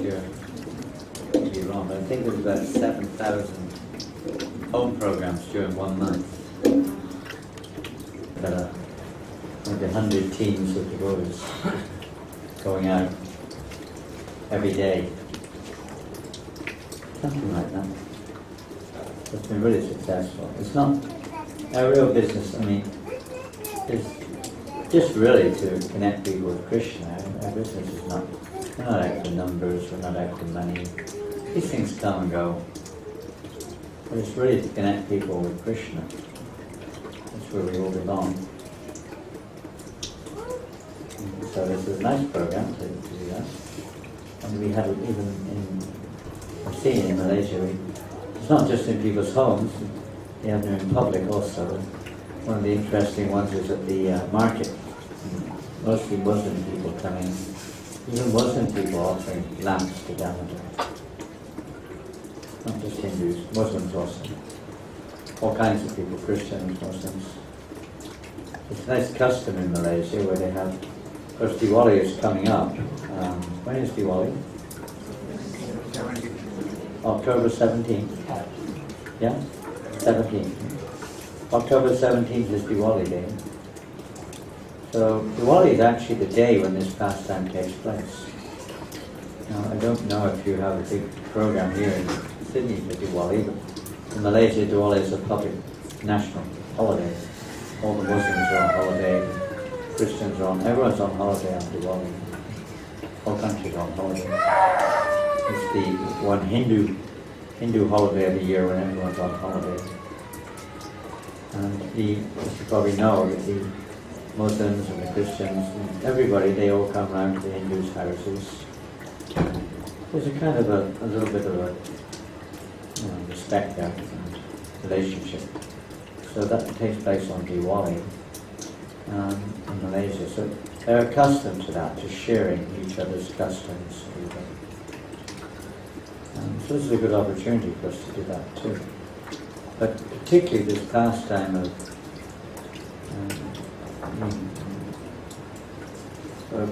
year. I could be wrong, but I think there was about 7,000 home programs during 1 month. About maybe 100 teams of devotees going out every day. Something like that. It's been really successful. It's not our real business, I mean, it's just really to connect people with Krishna. Our business is not, we're not out for numbers, we're not out for money. These things come and go. But it's really to connect people with Krishna. That's where we all belong. So this is a nice program to do that. And we have it even I've seen it in Malaysia. It's not just in people's homes, we have them in public also. One of the interesting ones is at the market. Mostly Muslim people coming. Even Muslim people offering lamps to Damodar. Not just Hindus, Muslims also. All kinds of people, Christians, Muslims. It's a nice custom in Malaysia where they have, of course Diwali is coming up. When is Diwali? October 17th. Yeah? 17th. October 17th is Diwali Day. So Diwali is actually the day when this pastime takes place. Now, I don't know if you have a big program here in Sydney for Diwali, but in Malaysia Diwali is a public national holiday. All the Muslims are on holiday, Christians are on, everyone's on holiday on Diwali. All countries are on holiday. It's the one Hindu holiday of the year when everyone's on holiday. And as you probably know, that the Muslims and the Christians and everybody, they all come round to the Hindus' houses. There's a kind of a little bit of a respect there and relationship. So that takes place on Diwali in Malaysia. So they're accustomed to that, to sharing each other's customs. So this is a good opportunity for us to do that too. But particularly this pastime of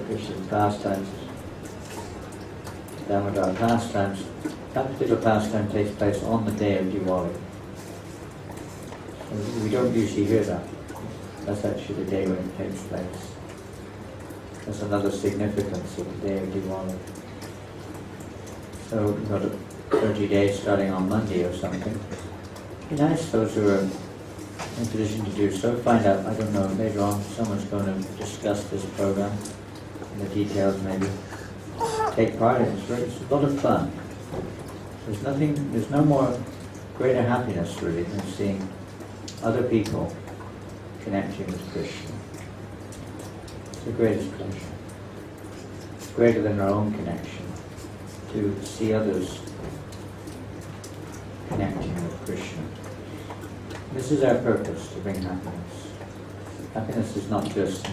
Krishna's pastimes, Damodar pastimes, that particular pastime takes place on the day of Diwali. So we don't usually hear that. That's actually the day when it takes place. That's another significance of the day of Diwali. So we've got 30 days starting on Monday or something. Be nice, those who are in position to do so. Find out, I don't know, later on someone's going to discuss this program and the details maybe. Take part in it. It's a lot of fun. There's no more greater happiness really than seeing other people connecting with Krishna. It's the greatest pleasure. It's greater than our own connection to see others connecting with Krishna. This is our purpose, to bring happiness. Happiness is not just,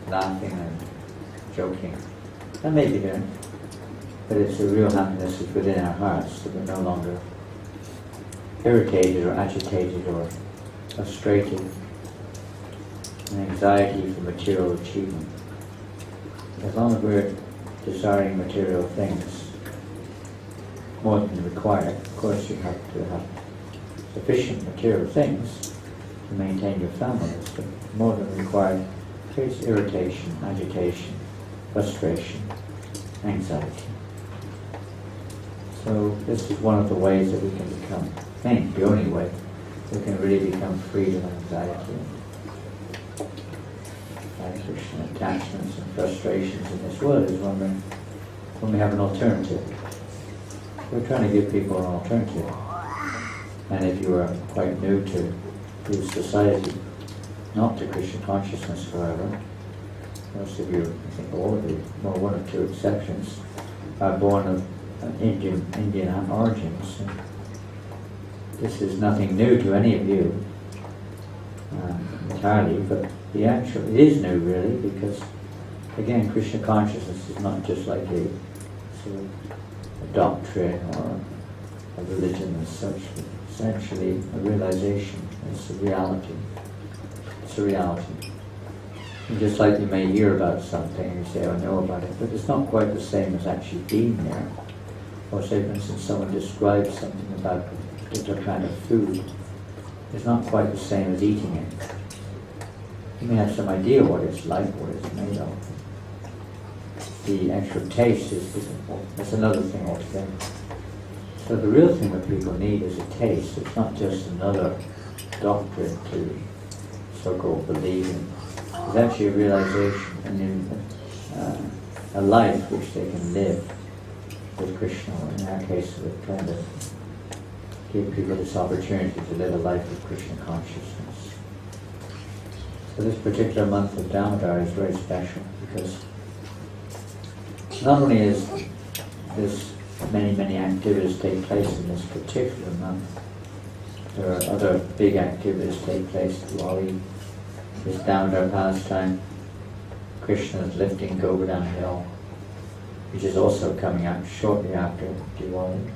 laughing and joking. That may be there, but it's a real happiness is within our hearts, that we're no longer irritated or agitated or frustrated, and anxiety for material achievement. As long as we're desiring material things more than required, of course you have to have sufficient material things to maintain your families, but more than required creates irritation, agitation, frustration, anxiety. So this is one of the ways that we can become, I think the only way we can really become free of anxiety and attachments and frustrations in this world is when we have an alternative. We're trying to give people an alternative. And if you are quite new to society, not to Krishna consciousness, however, most of you, I think all of you, well, one or two exceptions, are born of Indian origins. And this is nothing new to any of you entirely, but it is new really, because again, Krishna consciousness is not just like a doctrine or a religion as such. Essentially a realization. It's a reality. It's a reality. And just like you may hear about something and you say, "I know about it," but it's not quite the same as actually being there. Or say, for instance, someone describes something about a particular kind of food. It's not quite the same as eating it. You may have some idea what it's like, what it's made of. The actual taste is different. That's another thing altogether. So the real thing that people need is a taste. It's not just another doctrine to so-called believe in. It's actually a realization and a life which they can live with Krishna. In our case, we're trying to give people this opportunity to live a life of Krishna consciousness. So this particular month of Damodar is very special because not only is this many activities take place in this particular month, there are other big activities take place. Diwali, this Damodar pastime, Krishna is lifting Govardhan Hill, which is also coming up shortly after Diwali,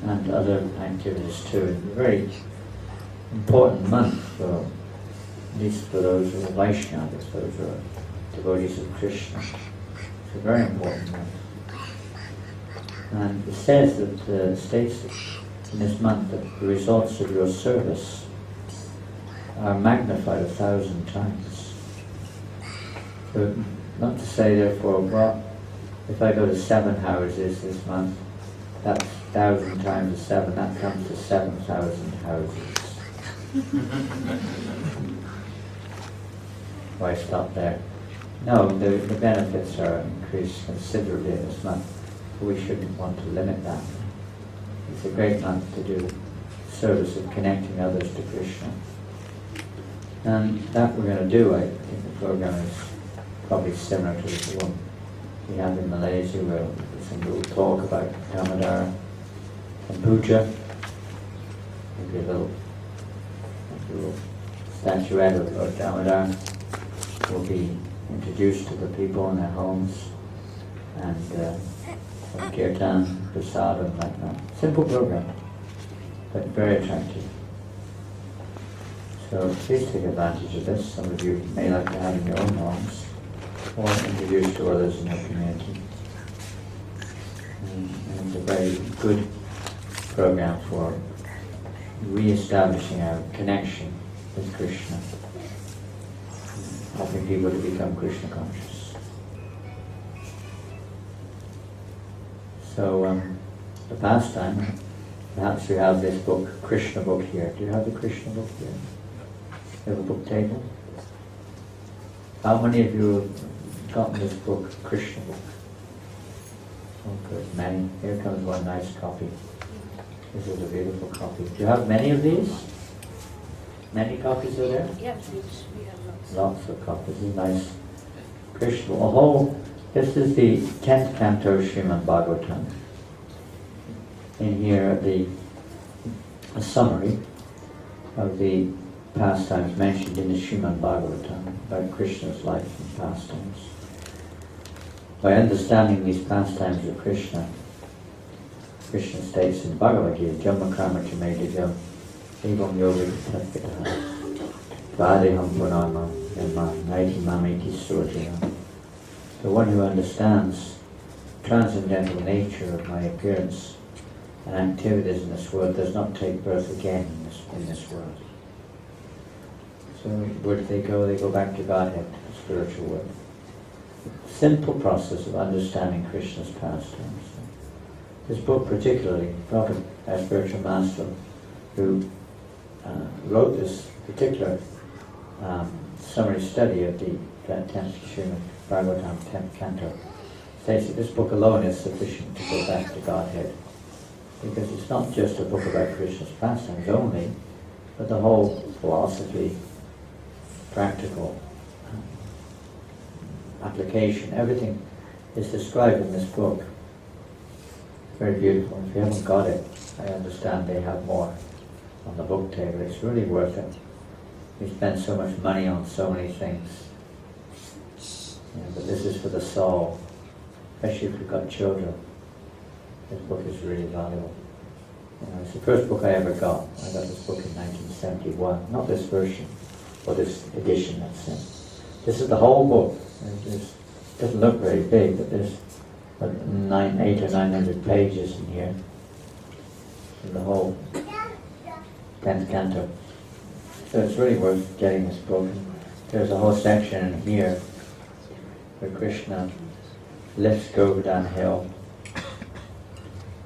and other activities too. It's a very important month for, at least for those who are Vaishnavas, those who are devotees of Krishna. It's a very important month. And it says that, states in this month that the results of your service are magnified 1,000 times. So not to say therefore, well, if I go to 7 houses this month, that's 1,000 times 7, that comes to 7,000 houses. Why stop there? No, the benefits are increased considerably this month, so we shouldn't want to limit that. It's a great month to do service of connecting others to Krishna. And that we're going to do, I think the program is probably similar to the one we have in Malaysia, where we'll talk about Damodar and Puja. Maybe a little statuette of Lord Damodar will be introduced to the people in their homes, and some kirtan, prasadam, like that. Simple program, but very attractive. So please take advantage of this. Some of you may like to have in your own homes, or introduce to others in your community. And it's a very good program for re-establishing our connection with Krishna, helping people to become Krishna conscious. So the pastime, perhaps you have this book, Krishna book here. Do you have the Krishna book here? You have a book table? How many of you have gotten this book, Krishna book? Oh good, many. Here comes one nice copy. This is a beautiful copy. Do you have many of these? Many copies are there? Yes, we have lots. Lots of copies. This is nice. Krishna, a whole, this is the 10th canto Srimad Bhagavatam. In here, a summary of the pastimes mentioned in the Srimad Bhagavatam about Krishna's life and pastimes. By understanding these pastimes of Krishna, Krishna states in Bhagavad Gita, Jamma Karma Chamedijam, Evam Yoga Tatvitaha, Vadeham Punama, Yama, Naiti Mamiti Surjaya. The one who understands the transcendental nature of my appearance and activities in this world does not take birth again in this world. So where do they go? They go back to Godhead, the spiritual world. Simple process of understanding Krishna's pastimes. This book particularly, Prabhupada, our spiritual master, who wrote this particular summary study of the 10th Srimad Bhagavatam, 10th canto, states that this book alone is sufficient to go back to Godhead. Because it's not just a book about Krishna's pastimes only, but the whole philosophy, practical application, everything is described in this book. Very beautiful. If you haven't got it, I understand they have more on the book table. It's really worth it. We spend so much money on so many things. But this is for the soul, especially if you've got children. This book is really valuable. It's the first book I ever got. I got this book in 1971. Not this version, or this edition, that's it. This is the whole book. It doesn't look very big, but there's 800 or 900 pages in here. In the whole 10th canto. So it's really worth getting this book. There's a whole section in here where Krishna lifts Govardhan hill.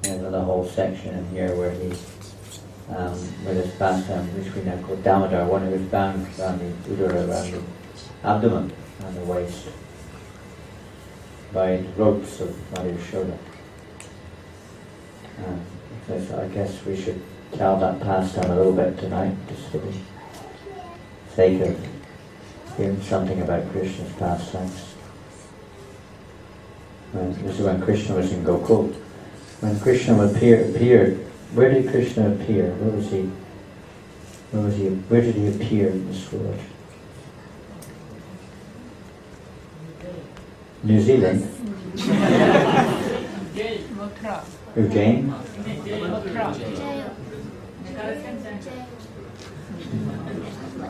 And there's a whole section in here where he, with his pastime, which we now call Damodar, one of his bound around the udara, around the abdomen and the waist, by ropes of Mother Yashoda. So I guess we should tell that pastime a little bit tonight, just for the sake of hearing something about Krishna's pastimes. This is when Krishna was in Gokul. When Krishna appeared, where did Krishna appear? Where was he? Where did he appear in this world? New Zealand. Ujjain.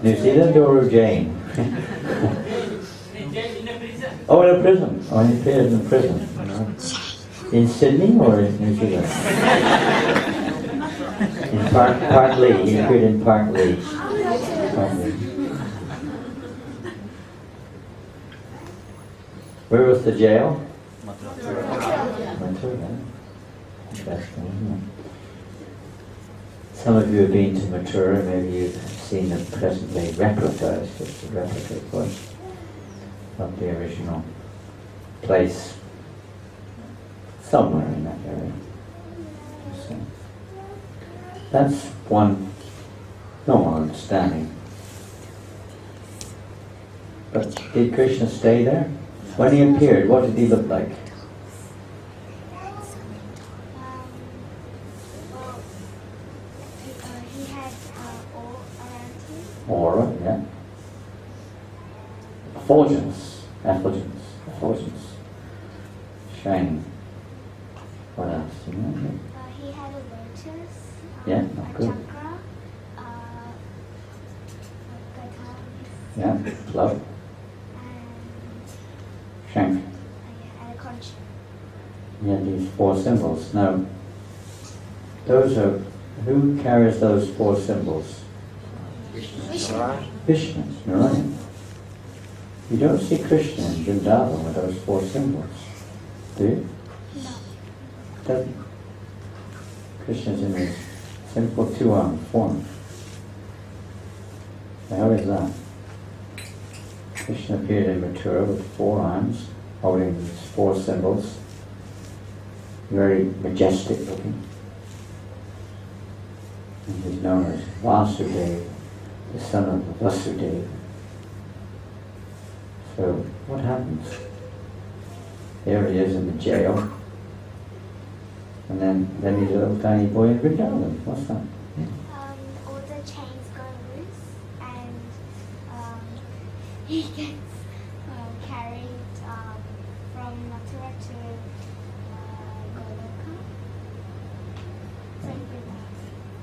New Zealand or Ujjain? Oh, in a prison. Oh, he appeared in a prison. In Sydney or in New Zealand? In Park Lee. He appeared in Park Lee. Where was the jail? Mathura. Interesting, isn't it? Some of you have been to Mathura, maybe you've seen the present-day replica, it's just a replica, of course, of the original place, somewhere in that area. So, that's one normal understanding. But did Krishna stay there? When he appeared, what did he look like? He had aura around him. Aura, yeah. Effulgence. Shining. What else? Do you know? He had a lotus. Yeah, a good. chakra. A Yeah, love. Shank. And a conch. Yeah, these 4 symbols. Now, those are, who carries those 4 symbols? Vishnu, Narayan. You don't see Krishna in Vrindavan with those 4 symbols, do you? No. Doesn't. Krishna's in this simple 2-armed form. So how is that? Krishna appeared in Mathura with 4 arms, holding these 4 symbols, very majestic looking. And he's known as Vasudeva, the son of Vasudeva. So what happens? There he is in the jail, and then he's a little tiny boy in Vrindavan. What's that? All the chains go loose, and he gets carried from Mathura to Goloka.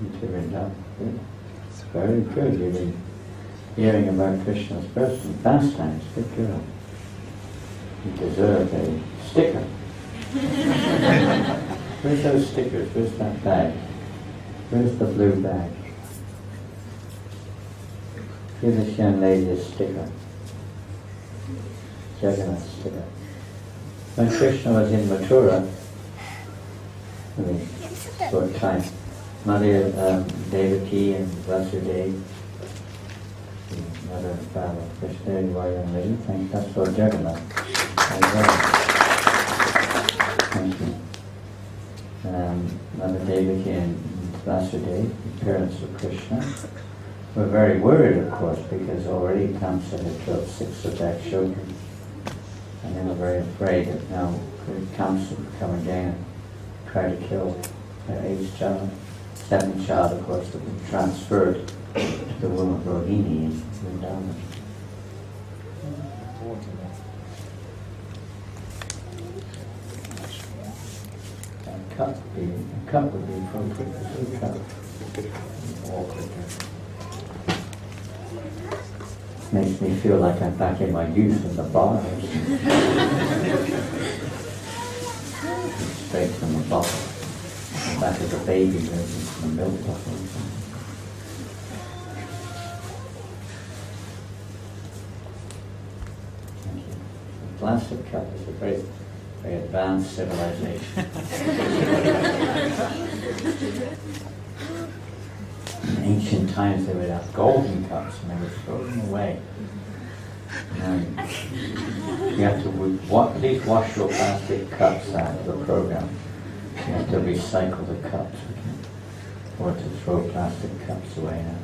Into Vrindavan. Good. It's very good. You've been hearing about Krishna's personal pastimes. Good girl. You deserve a sticker. Where's those stickers? Where's that bag? Where's the blue bag? Give this young lady a sticker. Jagannath sticker. When Krishna was in Mathura, short time, Mother Devaki and Vasudeva, Mother and Father, Krishna, you are young lady. Thank that's for Jagannath. Thank you. Mother Devaki and Vasudeva, the parents of Krishna, were very worried, of course, because already Kamsa had killed 6 of their children. And they were very afraid that now Kamsa would come again and try to kill their 8th child. 7th child, of course, would be transferred to the womb of Rohini in Vrindavan. A cup would be appropriate. A cup. All quicker. Makes me feel like I'm back in my youth in the bars. Straight from the bottle. Back as a baby, from the milk bottle. Thank you. The plastic cup is a very, very advanced civilization. In ancient times they would have golden cups and they would throw them away. You have to please wash your plastic cups out of the program. You have to recycle the cups, or to throw plastic cups away now.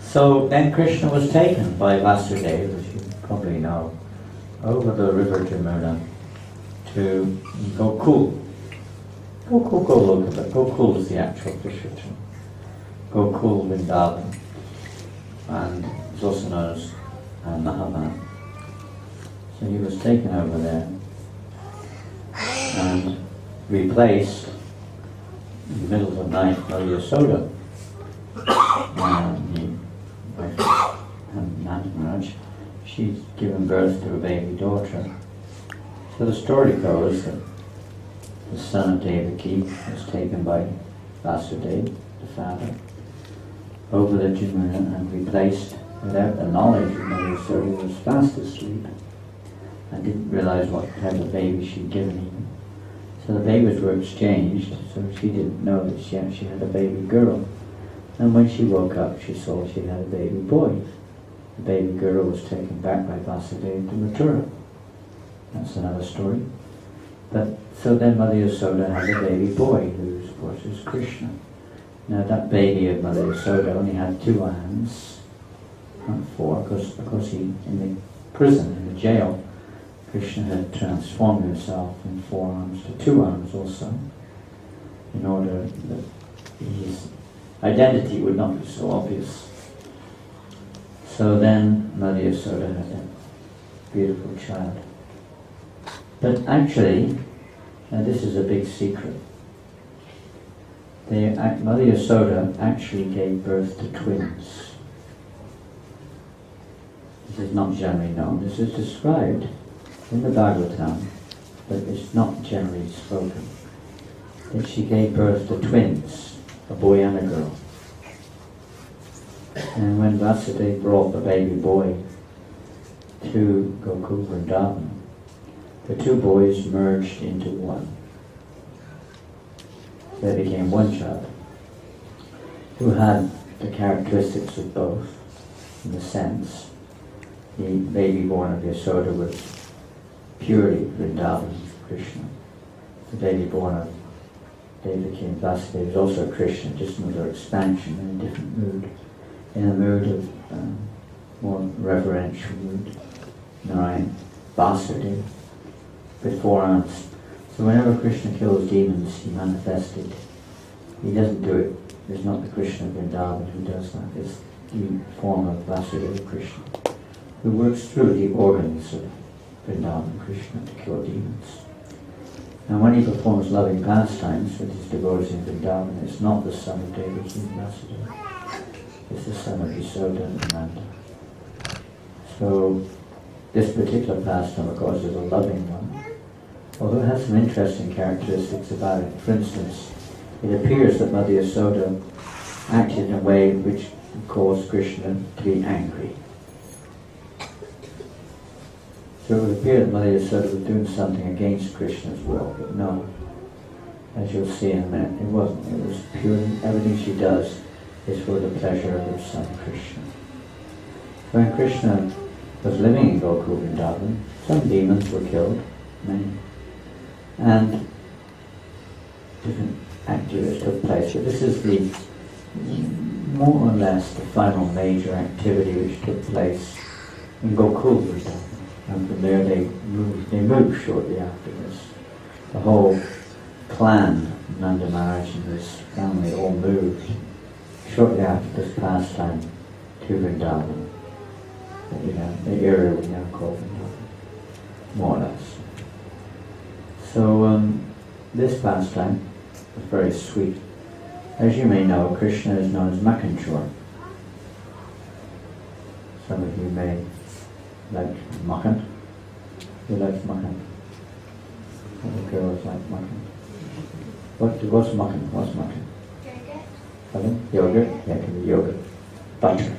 So then Krishna was taken by Vasudeva, as you probably know, over the river Jamuna to Gokul. Gokul, go look at it. Gokul is the actual Krishna. Gokul Vrindavan, and it's also known as Mahaman. So he was taken over there and replaced in the middle of the night by Yasoda. And Nanda Maharaj, she's given birth to a baby daughter. So the story goes that the son of Devaki was taken by Vasudeva, the father, over the Jamuna and replaced without the knowledge of Mother Yasoda, who was fast asleep and didn't realize what type of baby she'd given him. So the babies were exchanged, so she didn't know that she actually had a baby girl. And when she woke up, she saw she had a baby boy. The baby girl was taken back by Vasudeva to Mathura. That's another story. But so then Mother Yasoda had a baby boy, who of course is Krishna. Now that baby of Mother Yasoda only had 2 hands, not 4, because he, in the prison, in the jail, Krishna had transformed himself in 4 arms to 2 arms also, in order that his identity would not be so obvious. So then Mother Yasoda had a beautiful child. But actually, and this is a big secret, Mother Yasoda actually gave birth to twins. This is not generally known. This is described in the Bhagavatam, but it's not generally spoken. That she gave birth to twins, a boy and a girl. And when Vasudeva brought the baby boy to Gokul Vrindavan, the 2 boys merged into one. They became one child, who had the characteristics of both, in the sense the baby born of Yasoda was purely Vrindavan Krishna. The baby born of Devaki and Vasudeva is also Krishna, just another expansion in a different mood, in a mood of more reverential mood. Narayan, Vasudeva, with 4 arms. So whenever Krishna kills demons, he manifested. He doesn't do it. There's not the Krishna of Vrindavan who does that. It's the form of Vasudeva Krishna, who works through the organs of Vrindavan Krishna to kill demons. And when he performs loving pastimes with his devotees in Vrindavan, it's not the son of Devaki and Vasudeva. It's the son of Yasoda and Nanda. So this particular pastime, of course, is a loving one, although it has some interesting characteristics about it. For instance, it appears that Mother Yasoda acted in a way which caused Krishna to be angry. So it would appear that Mother Yasoda was doing something against Krishna's will, but no. As you'll see in a minute, it wasn't. It was purely, everything she does is for the pleasure of her son Krishna. When Krishna was living in Gokul Vrindavan, some demons were killed, many, and different activities took place. But this is the more or less the final major activity which took place in Gokul Vrindavan. And from there they moved shortly after this. The whole clan, Nanda Maharaj and his family, all moved shortly after this pastime to Vrindavan. The area we now call Vrindavan, more or less. So this pastime was very sweet. As you may know, Krishna is known as Makanchor. Some of you may like Makan. Who likes Makan? All the girls like Makan. What's Makan? What's Makan? Yogurt. Pardon? Yogurt? Yeah, it can be yogurt. Butter.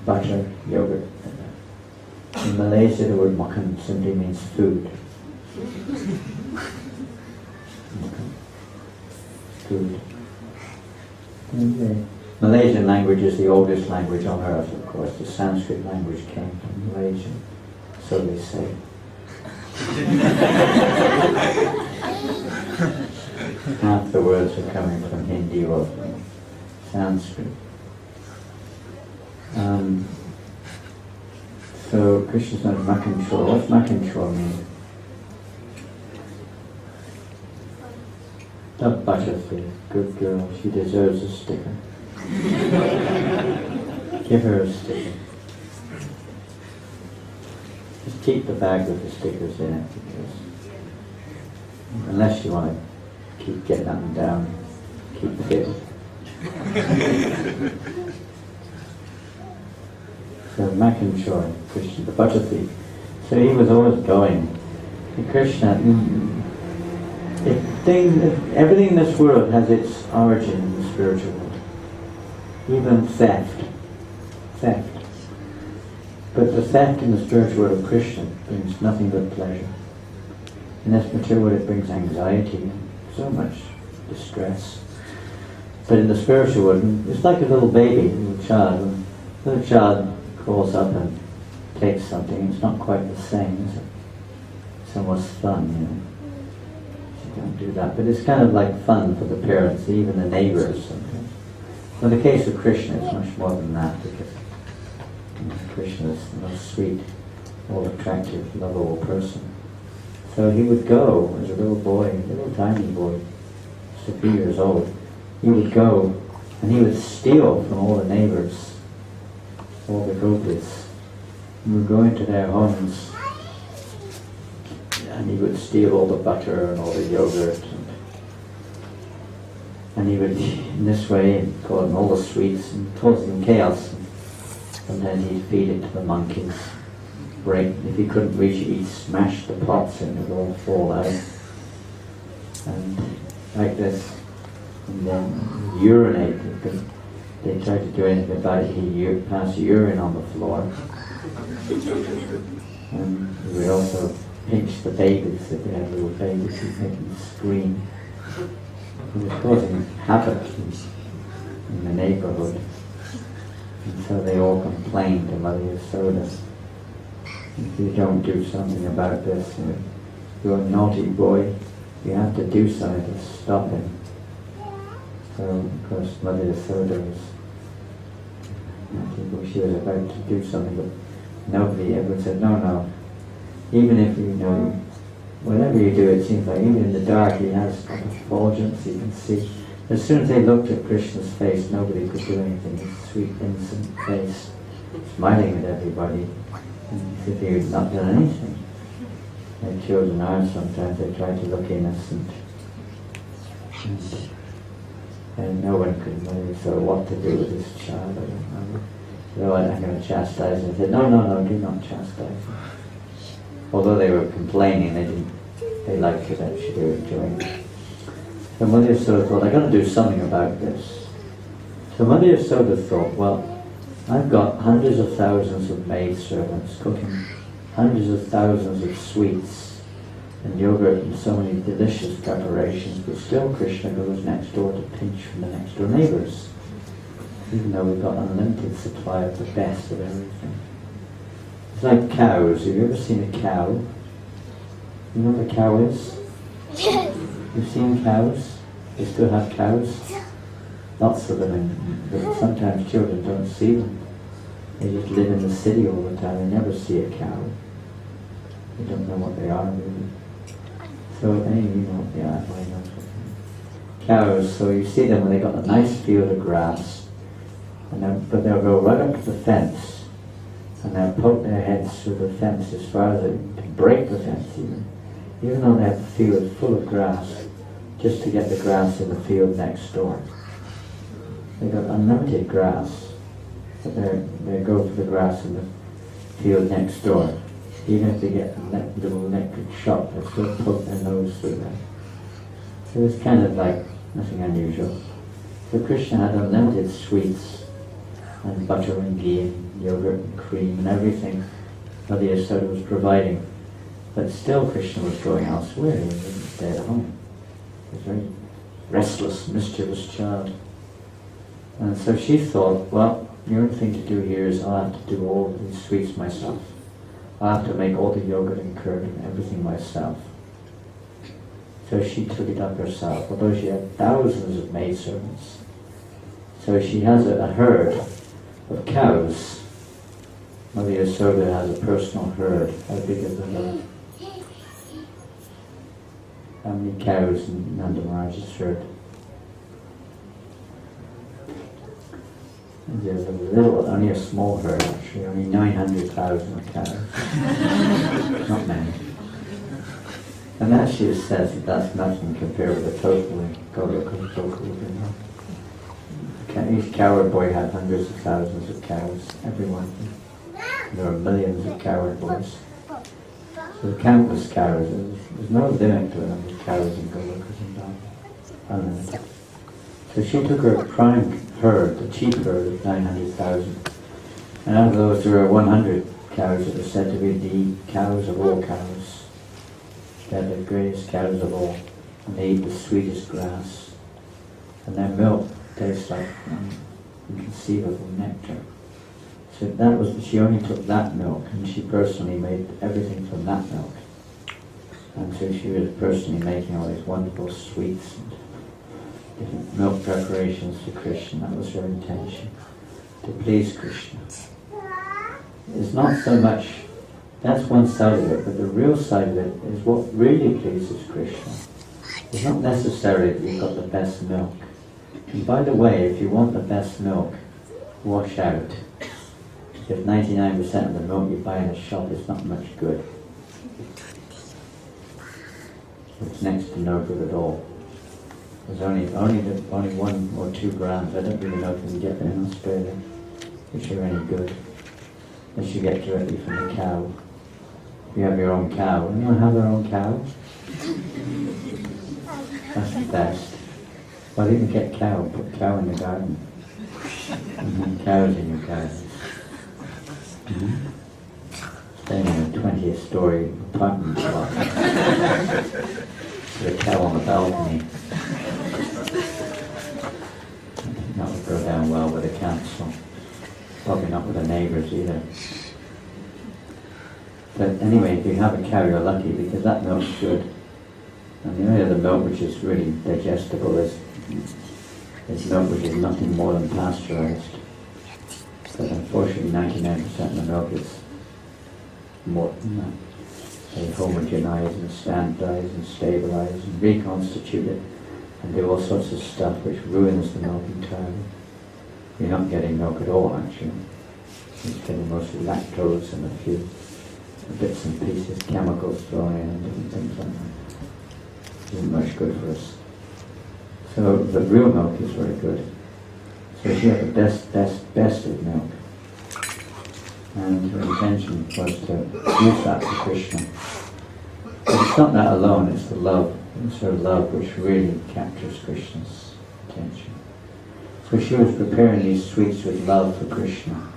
Butter, yogurt. In Malaysia, the word makan simply means food. Makan. Food. And, Malaysian language is the oldest language on earth, of course. The Sanskrit language came from Malaysia, so they say. Half the words are coming from Hindi or from Sanskrit. So Krishna's name is Makanchor. What's Makanchor mean? That butterfly, good girl, she deserves a sticker. Give her a sticker. Just keep the bag with the stickers in it, because unless you want to keep getting up and down, keep fit. So Makanchor, Krishna, the butter thief. So he was always going. And Krishna, everything in this world has its origin in the spiritual world. Even theft. But the theft in the spiritual world of Krishna brings nothing but pleasure. In this material world it brings anxiety and so much distress. But in the spiritual world, it's like a little baby, a little child. A little child calls up and takes something, it's not quite the same, is it? It's almost fun, you know. You don't do that, but it's kind of like fun for the parents, even the neighbors sometimes. In the case of Krishna, it's much more than that, because Krishna is the most sweet, all-attractive, lovable person. So he would go as a little boy, a little tiny boy, just a few years old. He would go and he would steal from all the neighbors, all the gopis. He would go into their homes and he would steal all the butter and all the yogurt. And he would, in this way, cause all the sweets and causing chaos. And then he'd feed it to the monkeys. If he couldn't reach it, he'd smash the pots and it would all fall out. And like this. And then urinate. They tried to do anything about it. He'd pass urine on the floor. And he would also pinch the babies, if they had little babies, he'd make them scream. He was causing havoc in the neighborhood. And so they all complained to Mother Yasoda. If you don't do something about this, you're a naughty boy, you have to do something to stop him. So, of course, Mother Yasoda was, she was about to do something, but nobody ever said, no. Even if you know, whatever you do, it seems like even in the dark he has like effulgence, you can see. As soon as they looked at Krishna's face, nobody could do anything. His sweet, innocent face, smiling at everybody, as if he had not done anything. Their children are sometimes, they try to look innocent. And no one could really know what to do with this child. I don't know. So I'm going to chastise him. I said, no, do not chastise him. Although they were complaining, they liked it actually, they were enjoying it. So Mother Yasoda thought, I've got to do something about this. So Mother Yasoda thought, well, I've got hundreds of thousands of maid servants cooking hundreds of thousands of sweets and yogurt and so many delicious preparations, but still Krishna goes next door to pinch from the next door neighbors, even though we've got unlimited supply of the best of everything. It's like cows. Have you ever seen a cow? You know what a cow is? Yes. You've seen cows? They still have cows? Lots of them, but sometimes children don't see them. They just live in the city all the time. They never see a cow. They don't know what they are really. So anyway, you know what they are. I know. Cows, so you see them when they got a nice field of grass, but they'll go right up to the fence, and they'll poke their heads through the fence as far as they can break the fence even though they have the field full of grass. just to get the grass in the field next door. They got unlimited grass, but they go for the grass in the field next door. Even if they get a little electric shock, they still poke their nose through there. So it's kind of like nothing unusual. So Krishna had unlimited sweets and butter and ghee and yogurt and cream and everything Mother Yasoda was providing. But still Krishna was going elsewhere. He didn't stay at home. He was a very restless, mischievous child. And so she thought, well, the only thing to do here is I'll have to do all these sweets myself. I'll have to make all the yogurt and curd and everything myself. So she took it up herself, although she had thousands of maidservants. So she has a herd of cows. Mother Yasoda has a personal herd. How big is the herd? How many cows in Nanda Maharaj's herd? There's only a small herd actually, only 900,000 cows. Not many. And that she says that that's nothing compared with the total in Goloka. Each coward boy had hundreds of thousands of cows, everyone. There are millions of coward boys. So countless cows. There's no limit to the number of cows in Goloka and unlimited. So she took her prime herd, the chief herd of 900,000. And out of those there were 100 cows that are said to be the cows of all cows. They're the greatest cows of all. And they eat the sweetest grass. And their milk tastes like inconceivable nectar. So that was, she only took that milk and she personally made everything from that milk. And so she was personally making all these wonderful sweets and different milk preparations for Krishna. That was her intention, to please Krishna. It's not so much, that's one side of it, but the real side of it is what really pleases Krishna. It's not necessarily that you've got the best milk. And by the way, if you want the best milk, wash out. If 99% of the milk you buy in a shop is not much good. It's next to no good at all. There's only 1 or 2 grams, I don't really know if you can get them in Australia, which are any good. Unless you get directly from the cow. If you have your own cow, anyone have their own cow? That's the best. Well, you can get put cow in the garden. And cows in your garden. Staying in a 20th story apartment block. With a cow on the balcony. That would go down well with the council. Probably not with the neighbours either. But anyway, if you have a cow, you're lucky because that milk's good. And the only other milk which is really digestible is milk which is nothing more than pasteurized. But unfortunately 99% of the milk is more than that. They homogenize and standardize and stabilize and reconstitute it and do all sorts of stuff which ruins the milk entirely. You're not getting milk at all actually. You're getting mostly lactose and a few bits and pieces, chemicals thrown in and different things like that. Isn't much good for us. So the real milk is very good. So she had the best of milk. And her intention was to use that for Krishna. But it's not that alone, it's the love. It's her love which really captures Krishna's attention. So she was preparing these sweets with love for Krishna.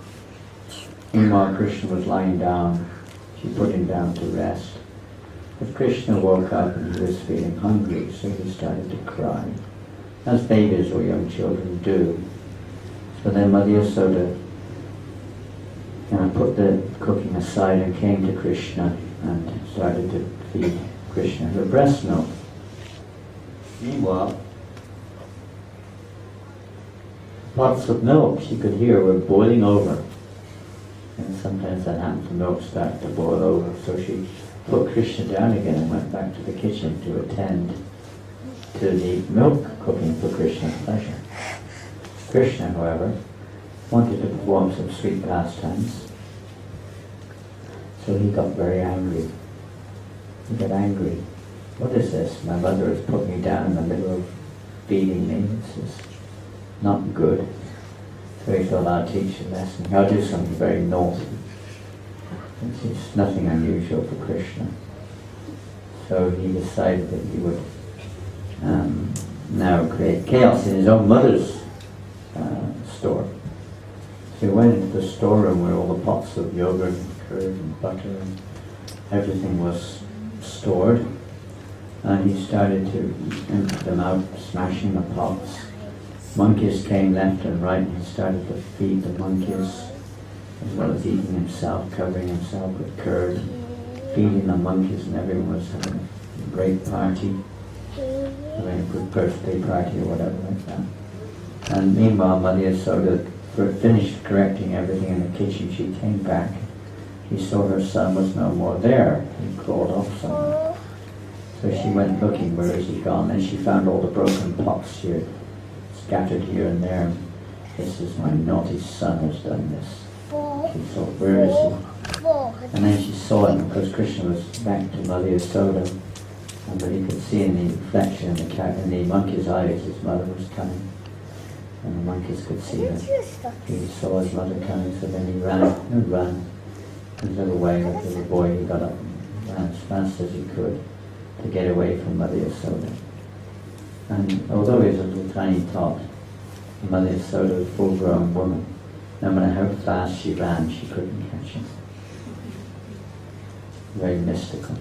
Meanwhile, Krishna was lying down. She put him down to rest. But Krishna woke up and he was feeling hungry, so he started to cry, as babies or young children do. So then Mother Yasoda put the cooking aside and came to Krishna and started to feed Krishna her breast milk. Meanwhile, pots of milk she could hear were boiling over. And sometimes that happened, the milk started to boil over. So she put Krishna down again and went back to the kitchen to attend to the milk cooking for Krishna's pleasure. Krishna, however, wanted to perform some sweet pastimes. So he got very angry. He got angry what is this? My mother has put me down in the middle of feeding me. This is not good. So he thought, I'll teach a lesson. I'll do something very naughty. It's nothing unusual for Krishna. So he decided that he would now create chaos in his own mother's store. So he went into the storeroom where all the pots of yogurt and curd and butter and everything was stored, and he started to empty them out, smashing the pots. Monkeys came left and right, and he started to feed the monkeys, as well as eating himself, covering himself with curd, feeding the monkeys, and everyone was having a great party, having a good birthday party or whatever like that. And meanwhile, Mother Yasoda finished correcting everything in the kitchen. She came back. She saw her son was no more there. He crawled off somewhere. So she went looking, where is he gone? And she found all the broken pots here, scattered here and there. This is my naughty son has done this. She thought, where is he? And then she saw him, because Krishna was back to Mother Yasoda, but he could see in the reflection in the monkey's eyes his mother was coming. And the monkeys could see that he saw his mother coming, so then he ran his little way with the little boy. He got up and ran as fast as he could to get away from Mother Yasoda. And although he was a little tiny tot, Mother Yasoda was a full-grown woman. No matter how fast she ran, she couldn't catch him. Very mystical.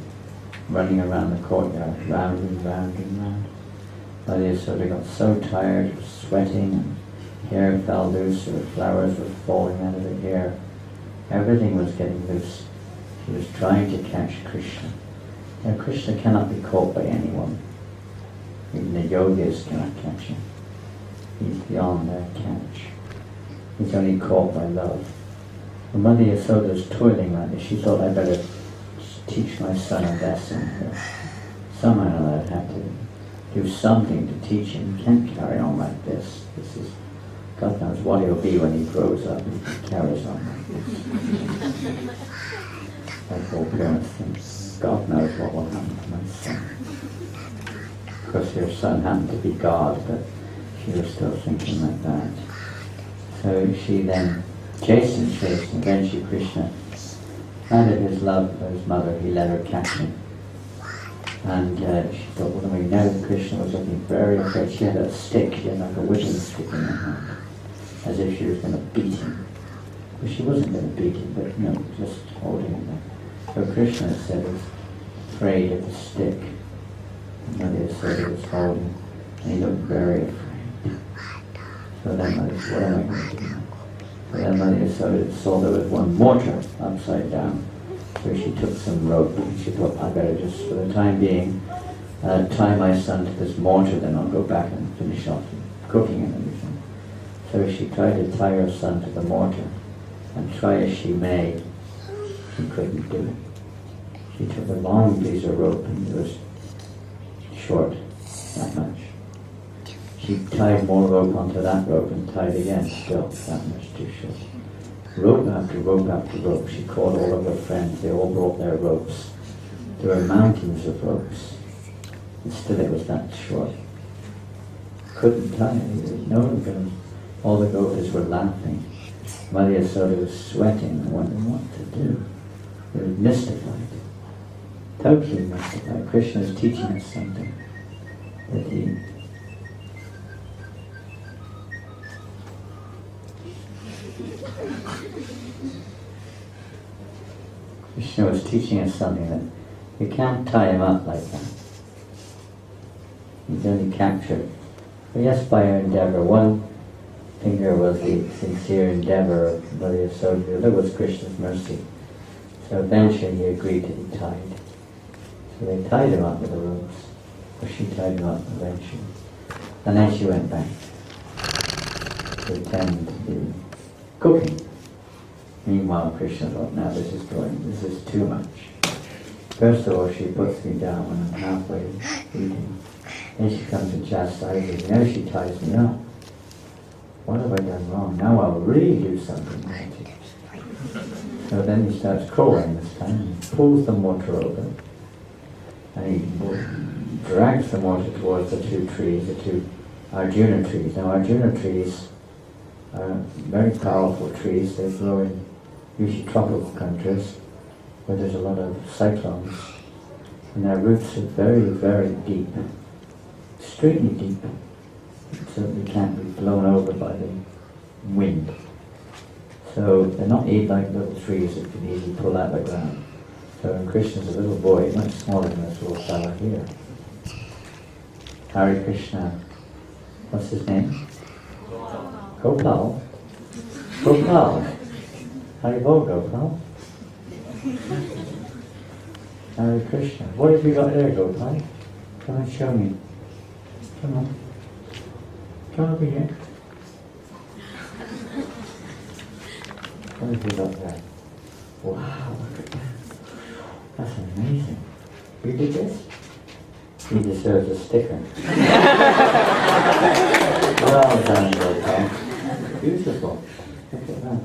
Running around the courtyard, round and round and round. Mother Yasoda got so tired, sweating, and hair fell loose, her flowers were falling out of her hair. Everything was getting loose. She was trying to catch Krishna. Now Krishna cannot be caught by anyone. Even the yogis cannot catch him. He's beyond their catch. He's only caught by love. When Mother Yasoda was toiling like this, she thought, I better teach my son a lesson. Somehow I'd have to do something to teach him. He can't carry on like this. This is, God knows what he'll be when he grows up if he carries on like this. Like all parents think, God knows what will happen to my son. Of course, her son happened to be God, but she was still thinking like that. So she then chased, and eventually Krishna, out of his love for his mother, he let her catch him. And she thought, what do we know? Krishna was looking very afraid. She had a stick, she had like a whipping stick in her hand, as if she was going to beat him. But she wasn't going to beat him, but just holding him there. So Krishna said, was afraid of the stick. And Mother Yasoda was holding, and he looked very afraid. So then Mother said, what am I going to do now? So then Mother Yasoda saw there was one mortar upside down. So she took some rope, and she thought, I better just, for the time being, tie my son to this mortar, then I'll go back and finish off the cooking and everything. So she tried to tie her son to the mortar, and try as she may, she couldn't do it. She took a long piece of rope, and it was short, that much. She tied more rope onto that rope and tied again, still that much too short. Rope after rope after rope. She called all of her friends. They all brought their ropes. There were mountains of ropes. And still it was that short. Couldn't tie it. No one could. All the gopas were laughing. Mother Yasoda was sweating and wondering what to do. They were mystified. Totally mystified. Krishna is teaching us something. That he Krishna was teaching us something that you can't tie him up like that. He's only captured. But yes, by her endeavor. One finger was the sincere endeavor of Mother Yasoda, the other was Krishna's mercy. So eventually he agreed to be tied. So they tied him up with the ropes. Or she tied him up eventually. And then she went back to attend to the cooking. Meanwhile, Krishna thought, now this is too much. First of all, she puts me down when I'm halfway eating. Then she comes and chastises me. Now she ties me up. What have I done wrong? Now I'll really do something naughty. So then he starts crawling this time. He pulls the mortar open. and he drags the water towards the two trees, the two Arjuna trees. Now Arjuna trees are very powerful trees. They grow in usually tropical countries where there's a lot of cyclones, and their roots are very, very deep, extremely deep, so they can't be blown over by the wind. So they're not like little trees that can easily pull out the ground. So when Krishna's a little boy, much smaller than this little fella here. Hare Krishna. What's his name? Gopal. Gopal. Haribol Gopal. Hare Krishna. What have you got there, Gopal? Come and show me. Come on. Come over here. What have you got there? Wow, look at that. That's amazing. You did this? He deserves a sticker. Well done, Gopal. Beautiful. Look at that.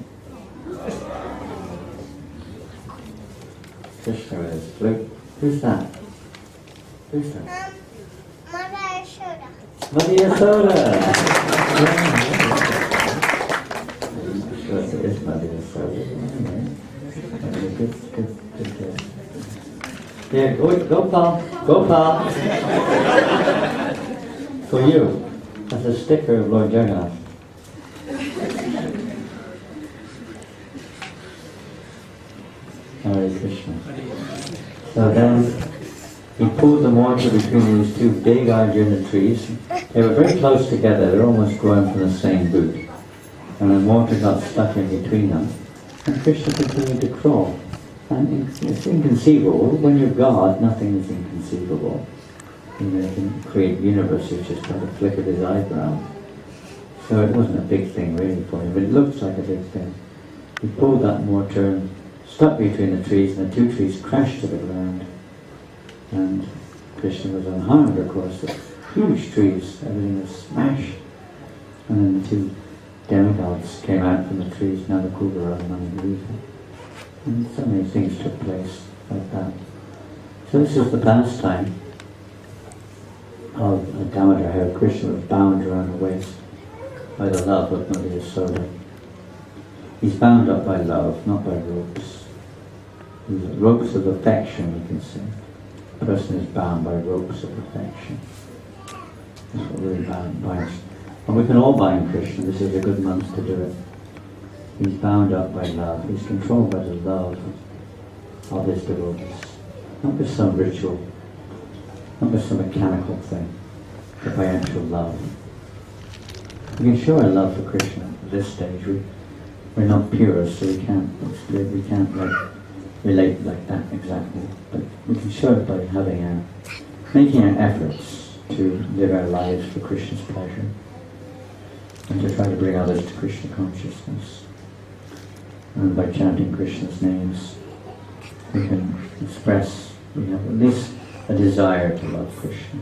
Krishna with his flute. Who's that? Who's that? Mother Yashoda. Mother Yashoda! It is Mother Yashoda. Good. Yeah, Gopal. Gopal! For you. That's a sticker of Lord Jagannath. Hare Krishna. So then he pulled the water between these two big Arjuna trees. They were very close together, they were almost growing from the same root. And the water got stuck in between them. And Krishna continued to crawl. And it's inconceivable. When you're God, nothing is inconceivable. You can create universes just by the flick of his eyebrow. So it wasn't a big thing really for him, but it looks like a big thing. He pulled that water and stuck between the trees, and the two trees crashed to the ground. And Krishna was unharmed, of course. The huge trees, everything was smashed. And then the two demigods came out from the trees, Nalakubara and Mangalita. And so many things took place like that. So this is the pastime of Damodar, how Krishna was bound around the waist by the love of Mother Yashoda. He's bound up by love, not by ropes. Ropes of affection, you can say. A person is bound by ropes of affection. That's what really binds. And we can all bind Krishna. This is a good month to do it. He's bound up by love. He's controlled by the love of his devotees. Not by some ritual, not by some mechanical thing, but by actual love. We can show our love for Krishna at this stage. We're not purists, so we can't relate like that exactly. But we can show it by making our efforts to live our lives for Krishna's pleasure and to try to bring others to Krishna consciousness. And by chanting Krishna's names, we can express, we have at least a desire to love Krishna.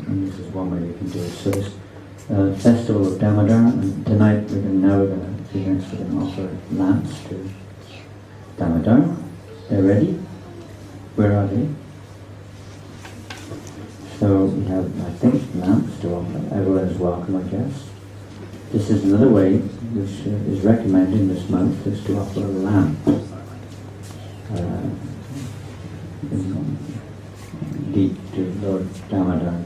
And this is one way we can do it. So this festival of Damodar, and tonight we're going to offer lamps to Damodar. They're ready? Where are they? So we have, I think, lamps to offer. Everyone is welcome, I guess. This is another way which is recommended this month, is to offer a lamp. Deep to Lord Damodar.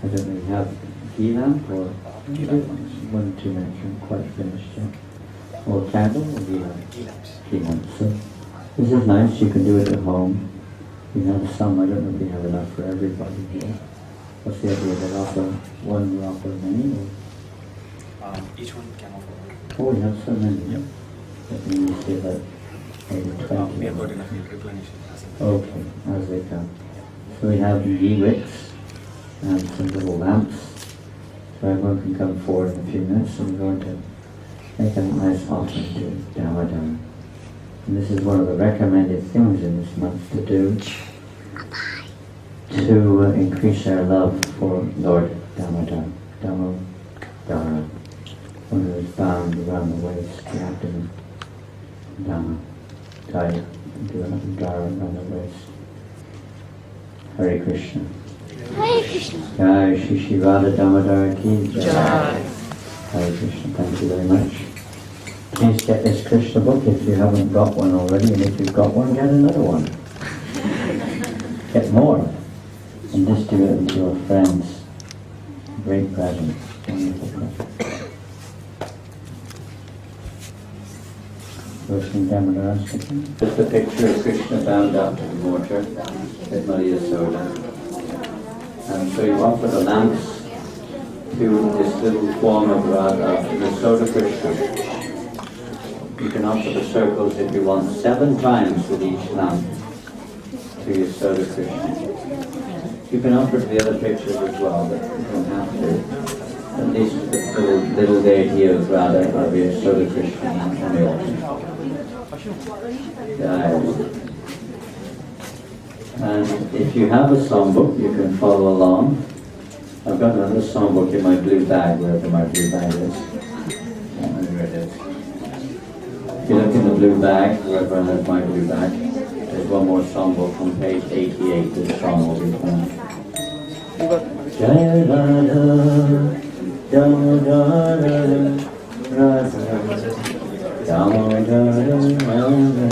I don't know, you have ghee lamp or 1 2 minutes, I'm quite finished yet. Or candle or ghee lamp? Ghee lamp. So this is nice, you can do it at home. You have some, I don't know if we have enough for everybody here. What's the idea, that offer one, we offer many? Or? Each one can offer one. Oh, we have so many. Yep. That means we say that maybe 20. We have got enough replenish. Okay, as they come. So we have ghee wicks and some little lamps. So everyone can come forward in a few minutes, and we're going to make a nice offering to Damodar. And this is one of the recommended things in this month to do, to increase our love for Lord Damodar. Damodara. One who is bound around the waist, the abdomen. Dama. Daya. Do another Dara around the waist. Hare Krishna. Hare Krishna. Jai Shri Shri Radha Damodara Ki Jai. Hare Krishna, thank you very much. Please get this Krishna book if you haven't got one already, and if you've got one, get another one. Get more, and distribute them to your friends. Great present, wonderful present. Just a picture of Krishna bound up in water with Maria Soda. And so you offer the lamps to this little form of Radha, the Soda Krishna. You can offer the circles if you want 7 times with each lamp to your Soda Krishna. You can offer to the other pictures as well, but you don't have to. At least the little deity of Radha or your Soda Krishna on the altar. And if you have a songbook, you can follow along. I've got another songbook in my blue bag, wherever my blue bag is. I don't know where it is. If you look in the blue bag, wherever I have my blue bag, there's one more songbook on page 88. This song will be found. Jaya Radha, Damodara, Radha, Damodara, Radha,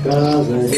Kavare